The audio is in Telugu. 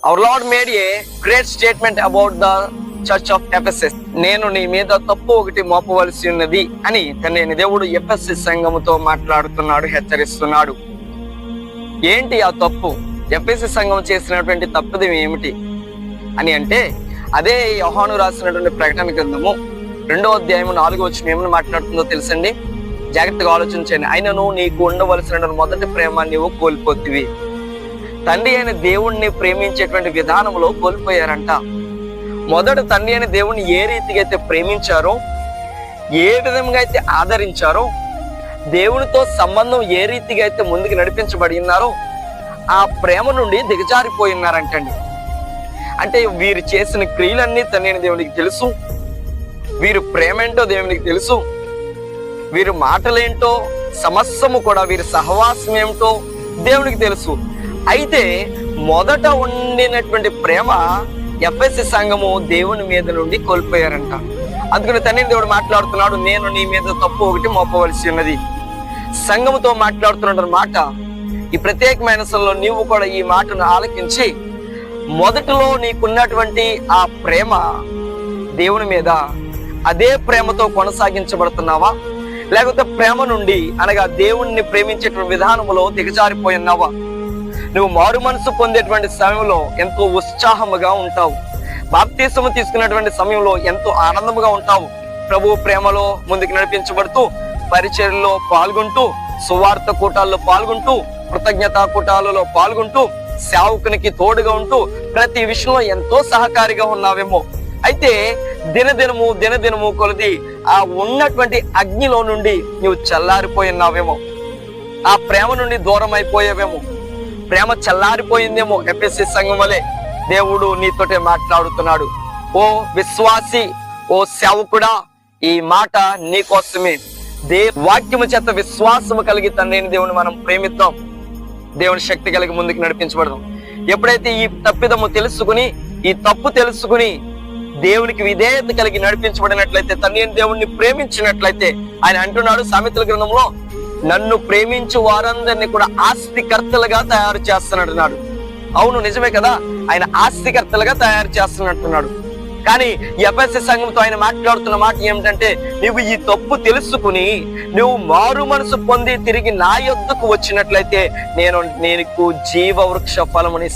Our Lord made a great statement about the Church of Ephesus. నేను నీ మీద తప్పు ఒకటి మోపవలసి ఉన్నది అని తండ్రి దేవుడు ఎఫెసస్ సంఘముతో మాట్లాడుతున్నాడు, హెచ్చరిస్తున్నాడు. ఏంటి ఆ తప్పు? ఎఫెసస్ సంఘం చేసినటువంటి తప్పుది ఏమిటి అని అంటే, అదే యోహాను రాసినటువంటి ప్రకటన గ్రంథము 2వ అధ్యాయము 4వ వచనం ఏమని మాట్లాడుతుందో తెలుసండి. జాగ్రత్తగా ఆలోచించండి. అయినను నీకు ఉండవలసిన మొదటి ప్రేమ నీవు కోల్పోతివి. తండ్రి అయిన దేవుణ్ణి ప్రేమించేటువంటి విధానంలో కోల్పోయారంట. మొదట తండ్రి అయిన దేవుణ్ణి ఏ రీతిగా అయితే ప్రేమించారో, ఏ విధంగా అయితే ఆదరించారో, దేవునితో సంబంధం ఏ రీతిగా అయితే ముందుకు నడిపించబడి ఉన్నారో ఆ ప్రేమ నుండి దిగజారిపోయి ఉన్నారంటండి. అంటే వీరు చేసిన క్రియలన్నీ తండ్రి అయిన దేవునికి తెలుసు, వీరు ప్రేమ ఏంటో దేవునికి తెలుసు, వీరి మాటలేంటో సమస్తము కూడా, వీరి సహవాసం ఏమిటో దేవునికి తెలుసు. అయితే మొదట ఉండినటువంటి ప్రేమ ఎఫెసస్ సంఘము దేవుని మీద నుండి కోల్పోయారంట. అందుకని తండ్రి దేవుడు మాట్లాడుతున్నాడు, నేను నీ మీద తప్పు ఒకటి మోపవలసి ఉన్నది. సంఘముతో మాట్లాడుతున్న మాట ఈ ప్రత్యేకమైన సమయంలో నీవు కూడా ఈ మాటను ఆలకించి, మొదటిలో నీకున్నటువంటి ఆ ప్రేమ దేవుని మీద, అదే ప్రేమతో కొనసాగించబడుతున్నావా, లేకపోతే ప్రేమ నుండి అనగా దేవుణ్ణి ప్రేమించేటువంటి విధానంలో దిగజారిపోయి ఉన్నావా? నువ్వు మారు మనసు పొందేటువంటి సమయంలో ఎంతో ఉత్సాహముగా ఉంటావు, బాప్తిసము తీసుకున్నటువంటి సమయంలో ఎంతో ఆనందముగా ఉంటావు. ప్రభు ప్రేమలో ముందుకు నడిపించబడుతూ, పరిచర్యలో పాల్గొంటూ, సువార్త కూటాల్లో పాల్గొంటూ, కృతజ్ఞతా కూటాలలో పాల్గొంటూ, సేవకునికి తోడుగా ఉంటూ ప్రతి విషయంలో ఎంతో సహకారిగా ఉన్నావేమో. అయితే దినదినము కొలది ఆ ఉన్నటువంటి అగ్నిలో నుండి నువ్వు చల్లారిపోయి ఉన్నావేమో, ఆ ప్రేమ నుండి దూరం అయిపోయావేమో, ప్రేమ చల్లారిపోయిందేమో. ఎఫెసస్ సంఘం వలె దేవుడు నీతోటే మాట్లాడుతున్నాడు. ఓ విశ్వాసి, ఓ సేవకుడా, ఈ మాట నీకోసమే. వాక్యము చేత విశ్వాసము కలిగి తండ్రి దేవుని మనం ప్రేమిద్దాం, దేవుని శక్తి కలిగి ముందుకు నడిపించబడదాం. ఎప్పుడైతే ఈ తప్పిదము తెలుసుకుని, ఈ తప్పు తెలుసుకుని దేవునికి విధేయత కలిగి నడిపించబడినట్లయితే, తండ్రి దేవుణ్ణి ప్రేమించినట్లయితే, ఆయన అంటున్నాడు సామెతల గ్రంథంలో, నన్ను ప్రేమించు వారందరినీ కూడా ఆస్తికర్తలుగా తయారు చేస్తున్నట్టున్నాడు. అవును, నిజమే కదా, ఆయన ఆస్తికర్తలుగా తయారు చేస్తున్నట్టున్నాడు. కానీ ఎఫెసస్ సంఘంతో ఆయన మాట్లాడుతున్న మాట ఏమిటంటే, నువ్వు ఈ తప్పు తెలుసుకుని నువ్వు మారు మనసు పొంది తిరిగి నా యొద్దకు వచ్చినట్లయితే నేను నీకు జీవ వృక్ష ఫలముని